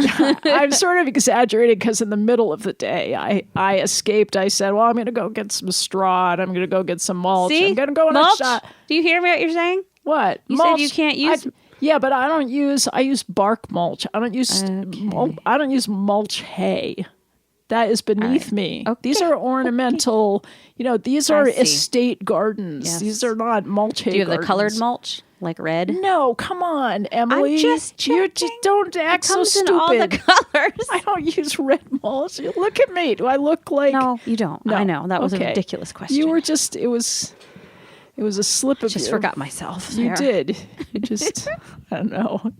I'm sort of exaggerating because in the middle of the day, I escaped. I said, well, I'm going to go get some straw and I'm going to go get some mulch. See? I'm going to go on mulch? a shot. Do you hear what you're saying? What? You mulch, said you can't use... Yeah, but I use bark mulch. I don't use mulch hay. That is beneath me. Okay. These are ornamental, these are estate gardens. Yes. These are not mulch hay. Do you have gardens. the colored mulch? Like red? No, come on, Emily. I'm just checking. You just don't act so stupid. It comes in all the colors. I don't use red mulch. Look at me. Do I look like... No, you don't. No. I know. That was a ridiculous question. You were just... It was a slip of... Just forgot myself. You did. You just... I don't know.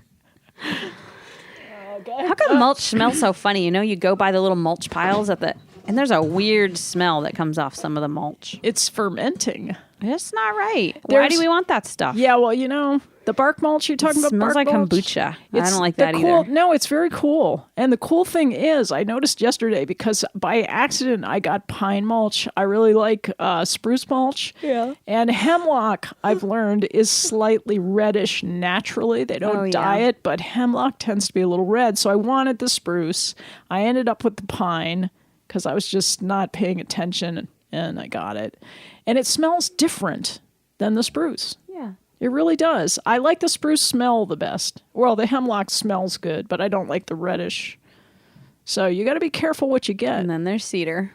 How come mulch smells so funny? You go by the little mulch piles and there's a weird smell that comes off some of the mulch. It's fermenting. It's not right. Why do we want that stuff? Yeah, well, the bark mulch you're talking about. Smells bark like mulch? kombucha. I don't like that either. No, it's very cool. And the cool thing is, I noticed yesterday because by accident I got pine mulch. I really like spruce mulch. Yeah. And hemlock, I've learned, is slightly reddish naturally. They don't dye it, but hemlock tends to be a little red. So I wanted the spruce. I ended up with the pine because I was just not paying attention, and I got it. And it smells different than the spruce. Yeah. It really does. I like the spruce smell the best. Well, the hemlock smells good, but I don't like the reddish. So you got to be careful what you get. And then there's cedar.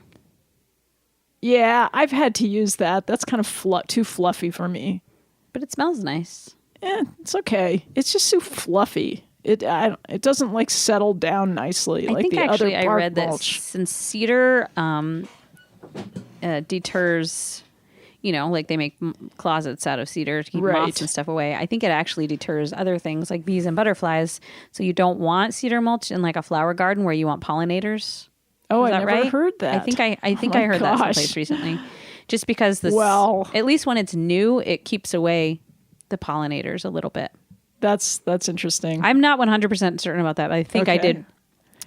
Yeah, I've had to use that. That's kind of too fluffy for me. But it smells nice. It's okay. It's just too fluffy. It doesn't settle down nicely like the other bark I read mulch. that since cedar deters, they make closets out of cedar to keep moths and stuff away. I think it actually deters other things like bees and butterflies. So you don't want cedar mulch in a flower garden where you want pollinators. Oh, Is I that never right? heard that. I think I heard that someplace recently. Just because at least when it's new, it keeps away the pollinators a little bit. That's interesting. I'm not 100% certain about that, but I think I did.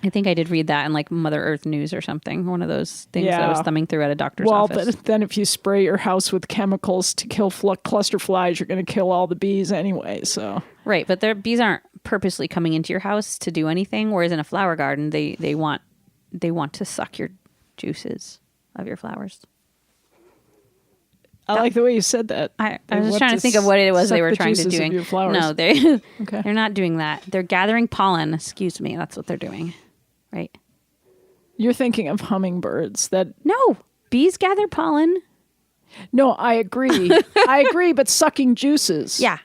I think I did read that in Mother Earth News or something. One of those things that I was thumbing through at a doctor's office. Well, then if you spray your house with chemicals to kill cluster flies, you're going to kill all the bees anyway. So right, but bees aren't purposely coming into your house to do anything. Whereas in a flower garden, they want to suck your juices. of your flowers. I like the way you said that. I was just trying to think of what it was they were trying to do. No, they're not doing that. They're gathering pollen. Excuse me. That's what they're doing. Right. You're thinking of hummingbirds. No, bees gather pollen. No, I agree. I agree, but sucking juices. Yeah.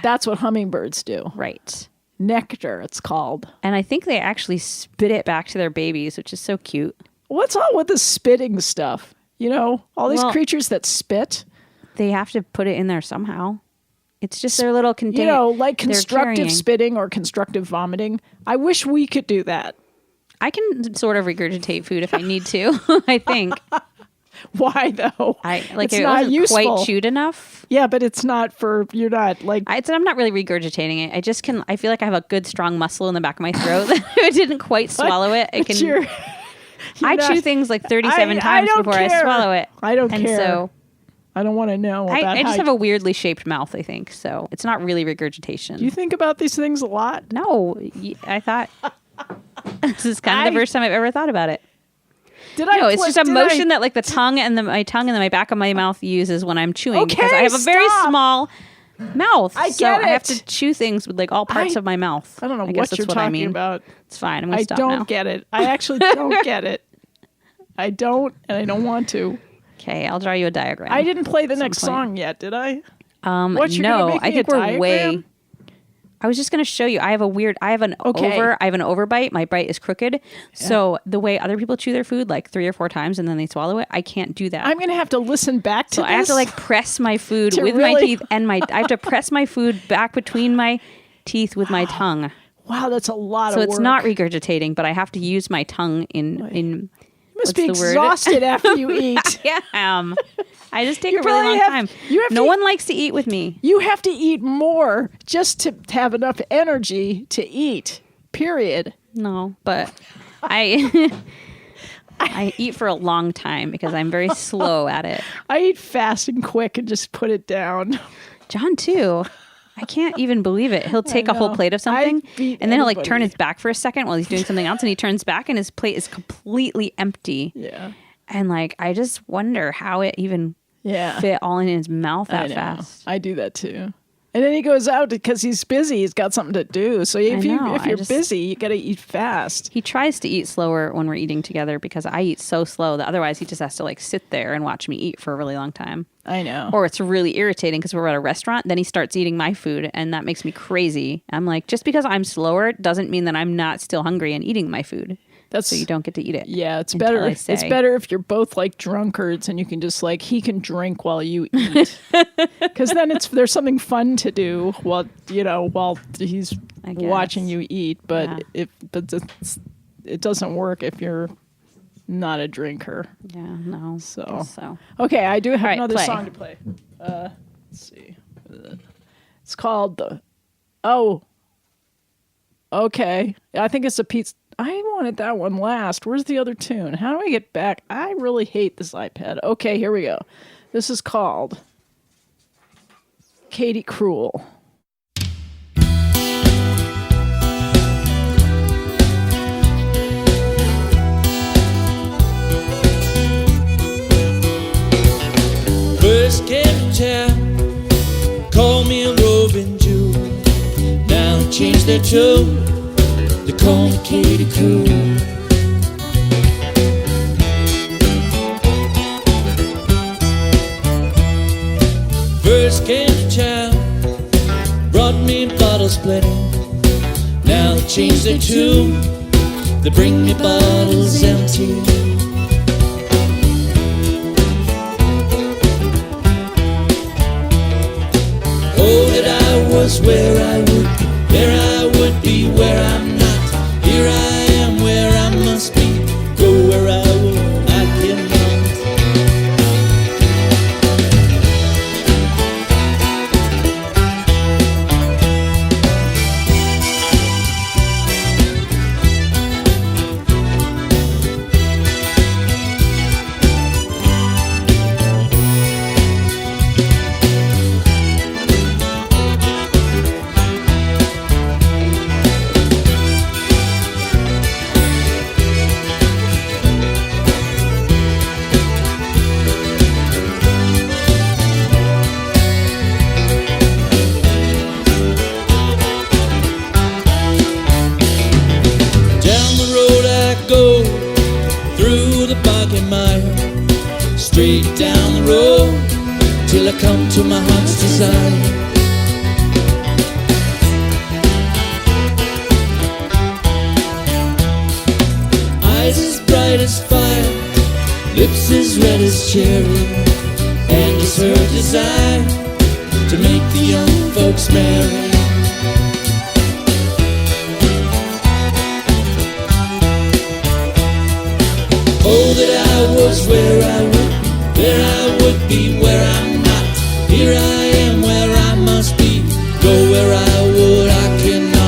That's what hummingbirds do. Right. Nectar, it's called. And I think they actually spit it back to their babies, which is so cute. What's all with the spitting stuff? All these creatures that spit. They have to put it in there somehow. It's just their little container. Like constructive spitting or constructive vomiting. I wish we could do that. I can sort of regurgitate food if I need to, I think. Why though? It wasn't quite chewed enough. Yeah, but it's not you're not like. I'm not really regurgitating it. I feel like I have a good strong muscle in the back of my throat that if I didn't quite swallow it, it can. I chew things like 37 times before I swallow it. I don't care. So I don't want to know about I just have a weirdly shaped mouth, I think. So it's not really regurgitation. Do you think about these things a lot? No. I thought this is kind of the first time I've ever thought about it. It's just a motion that like the tongue and my tongue and then my back of my mouth uses when I'm chewing. Okay, because I have a very small mouth. I get it. I have to chew things with like all parts of my mouth. I don't know what you're talking about. It's fine. I'm going to stop now. I don't get it. I actually don't get it. I don't, and I don't want to. Okay, I'll draw you a diagram. I didn't play the next song yet, did I? No, I think we're way. I was just going to show you. I have an overbite. My bite is crooked. Yeah. So the way other people chew their food, like 3 or 4 times, and then they swallow it, I can't do that. I'm going to have to listen back to this. So I have to like press my food with my teeth and I have to press my food back between my teeth with my tongue. Wow, that's a lot of work. work. So it's not regurgitating, but I have to use my tongue in you must be exhausted after you eat. I am. I just take a really long time. No one likes to eat with me. You have to eat more just to have enough energy to eat, period. No, but I eat for a long time because I'm very slow at it. I eat fast and quick and just put it down. John, too. I can't even believe it. He'll take a whole plate of something and then he'll like turn his back for a second while he's doing something else and he turns back and his plate is completely empty. Yeah. And like, I just wonder how it even fit all in his mouth that fast. I do that too. And then he goes out because he's busy. He's got something to do. So if you're busy, you got to eat fast. He tries to eat slower when we're eating together because I eat so slow that otherwise he just has to like sit there and watch me eat for a really long time. I know. Or it's really irritating because we're at a restaurant. Then he starts eating my food and that makes me crazy. I'm like, just because I'm slower doesn't mean that I'm not still hungry and eating my food. So you don't get to eat it. Yeah, it's better. It's better if you're both like drunkards and you can just like he can drink while you eat, because then there's something fun to do while he's watching you eat. But it doesn't work if you're not a drinker. Yeah, no. So okay, I do have another song to play. Let's see. It's called okay. I think it's a Pete's. I wanted that one last. Where's the other tune? How do I get back? I really hate this iPad. Okay, here we go. This is called Katy Cruel. First came to town, called me a roving Jew. Now they changed their tune. They call me Katy Cruel. First came to town, brought me bottles plenty. Now they change their tune. They bring me bottles empty. Oh, that I was where I would be where I'm not. Here I am where I must be. Go where I will, I cannot. go through the boggy mire, straight down the road till I come to my heart's desire. Eyes as bright as fire, lips as red as cherry, and it's her desire to make the young folks merry. Oh, that I was where I would be, where I'm not. Here I am where I must be, go where I would, I cannot.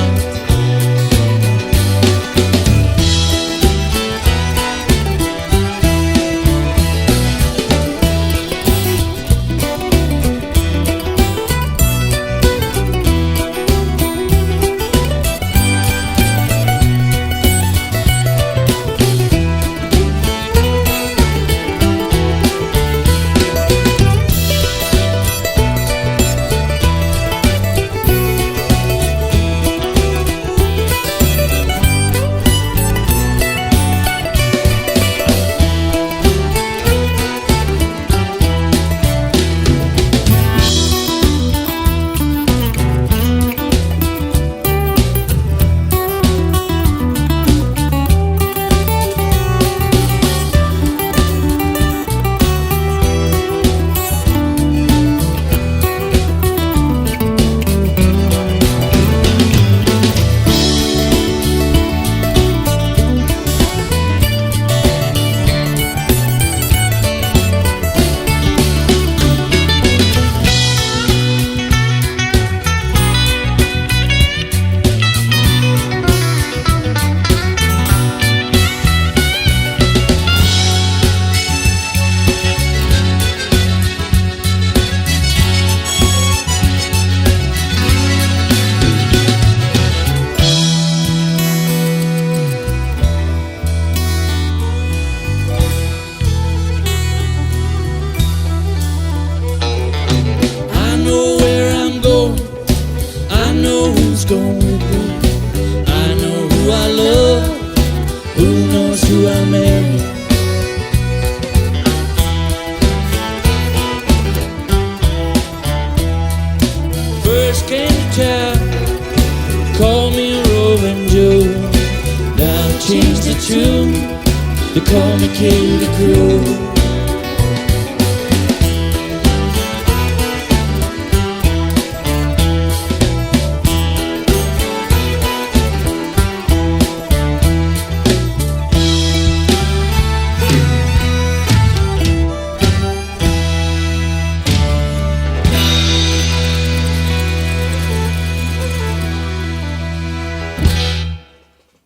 They call me Katy Crew.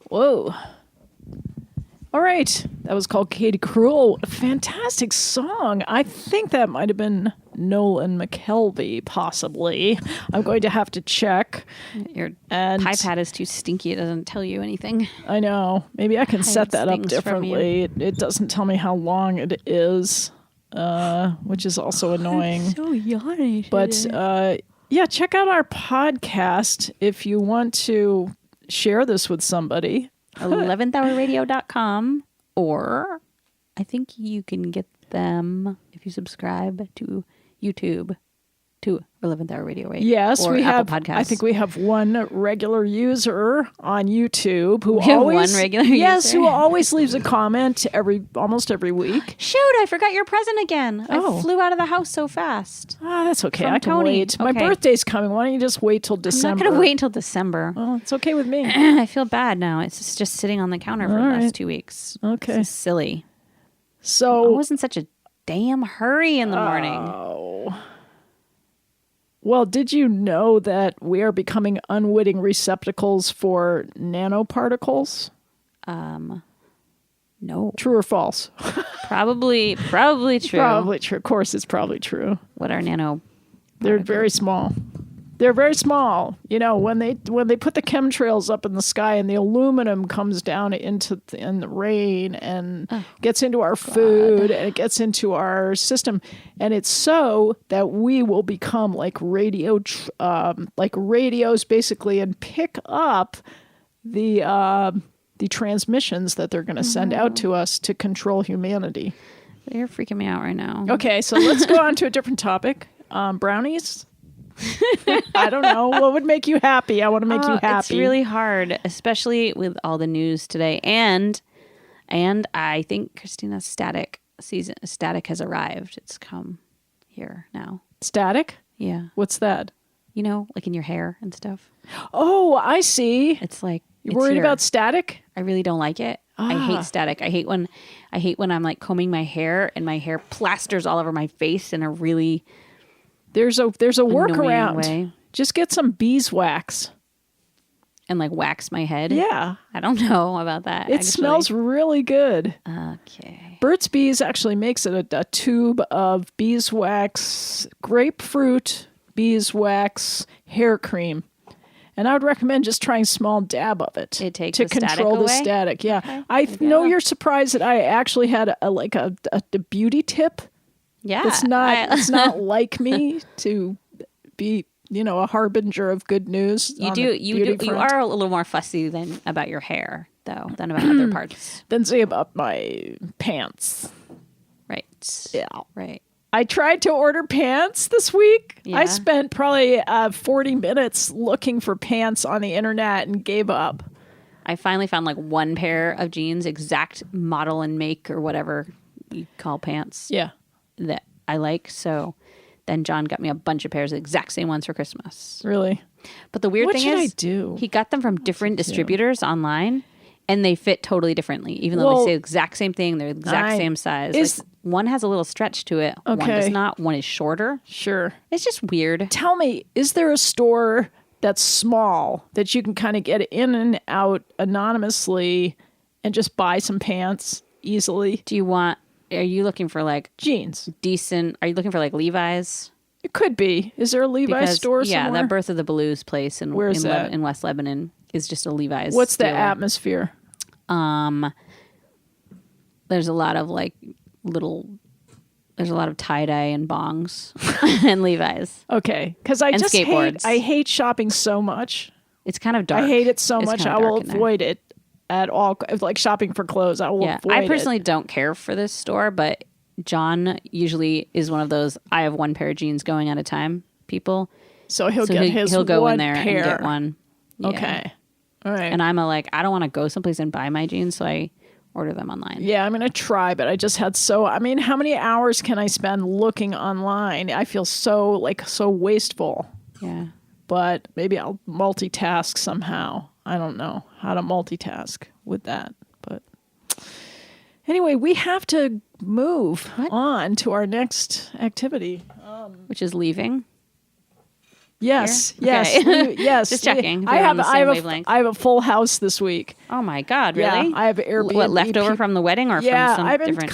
Whoa. All right. That was called Katy Cruel. What a fantastic song. I think that might have been Nolan McKelvey, possibly. I'm going to have to check. Your iPad is too stinky. It doesn't tell you anything. I know. Maybe I can set that up things from differently. It doesn't tell me how long it is, which is also annoying. I'm so yawny. But yeah, check out our podcast if you want to share this with somebody. 11thhourradio.com, or I think you can get them if you subscribe to YouTube to 11th Hour Radio, right? Yes, or we Apple have. Podcasts. I think we have one regular user on YouTube who We have always one regular yes, user? who always leaves a comment almost every week. Shoot, I forgot your present again. Oh. I flew out of the house so fast. Ah, that's okay. From I can Tony. wait. My Okay. birthday's coming. Why don't you just wait till December? I'm not going to wait until December. Well, it's okay with me. I feel bad now. It's just sitting on the counter for the All last right. 2 weeks. Okay. This is silly. I So, was in such a damn hurry in the morning. oh. Well, did you know that we are becoming unwitting receptacles for nanoparticles? No. True or false? Probably true. Probably true. Of course, it's probably true. What are nano? They're very small. They're very small. You know, when they put the chemtrails up in the sky and the aluminum comes down in the rain and gets into our food and it gets into our system, and it's so that we will become like radios basically, and pick up the the transmissions that they're going to send out to us to control humanity. You're freaking me out right now. Okay, so let's go on to a different topic. Brownies? I don't know. What would make you happy? I want to make you happy. It's really hard, especially with all the news today. And I think Christina's static has arrived. It's come here now. Static? Yeah. What's that? You know, like in your hair and stuff. Oh, I see. It's like You're worried about static? I really don't like it. I hate static. I hate when I'm like combing my hair and my hair plasters all over my face in a really There's a workaround. way. Just get some beeswax. And like wax my head. Yeah. I don't know about that. It smells really good. Okay. Burt's Bees actually makes it a tube of beeswax, grapefruit beeswax hair cream. And I would recommend just trying a small dab of it. It takes to the static control the away? static. Yeah. Okay. I know you're surprised that I actually had a beauty tip. Yeah. It's not like me to be, a harbinger of good news. You are a little more fussy than about your hair though than about other parts. Then say about my pants. Right. Yeah. Right. I tried to order pants this week. Yeah. I spent probably 40 minutes looking for pants on the internet and gave up. I finally found like one pair of jeans, exact model and make or whatever you call pants. Yeah. That I like. So then John got me a bunch of pairs, the exact same ones for Christmas. Really? But the weird What thing should is, I do? he got them from different distributors online, and they fit totally differently. Even though Well, they say the exact same thing, they're the exact same size. Like, one has a little stretch to it. One Okay. does not. One is shorter. Sure. It's just weird. Tell me, is there a store that's small that you can kind of get in and out anonymously and just buy some pants easily? Are you looking for like Jeans. decent? Are you looking for like Levi's? It could be. Is there a Levi's store somewhere? Yeah, that Birth of the Blues place in that? in West Lebanon is just a Levi's. What's the dealer. atmosphere? There's a lot of there's a lot of tie-dye and bongs and Levi's. Okay, because I And just skateboards. I hate shopping so much. It's kind of dark. I hate it so It's much. kind I of will dark in there. avoid it at all. Like shopping for clothes, I will Yeah, avoid I personally it. don't care for this store, but John usually is one of those I have one pair of jeans going at a time people. So he'll get his he'll go one in there pair. and get one. Yeah. Okay. All right. And I'm I don't want to go someplace and buy my jeans, so I order them online. Yeah, I'm going to try, but I just had how many hours can I spend looking online? I feel so wasteful. Yeah. But maybe I'll multitask somehow. I don't know how to multitask with that. But anyway, we have to move on to our next activity. Which is leaving. Yes, Here? yes, Okay. Yes. Just checking if I we're have on the I same have wavelength. I have a full house this week. Oh my God! Really? Yeah, I have Airbnb. What, left over from the wedding or Yeah, from some I've been different?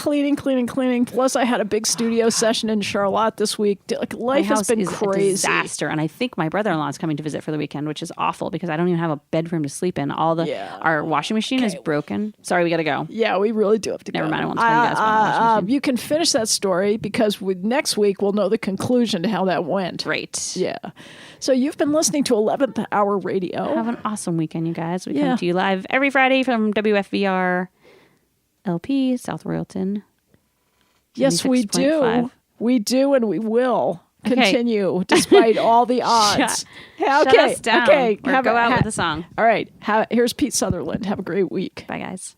cleaning. Plus, I had a big studio session in Charlotte this week. Like, My life has house been is a crazy. disaster, and I think my brother-in-law is coming to visit for the weekend, which is awful because I don't even have a bedroom to sleep in. Our washing machine is broken. Sorry, we got to go. Yeah, we really do have to Never go. mind, I won't tell you guys about my washing machine. You can finish that story because next week we'll know the conclusion to how that went. Great. Yeah. So you've been listening to 11th Hour Radio. Have an awesome weekend, you guys. We Yeah. come to you live every Friday from WFVR LP, South Royalton. Yes, we do. 76.5. We do, and we will Okay. continue despite all the odds. Shut us down. Okay. Or go out with a song. All right. Here's Pete Sutherland. Have a great week. Bye, guys.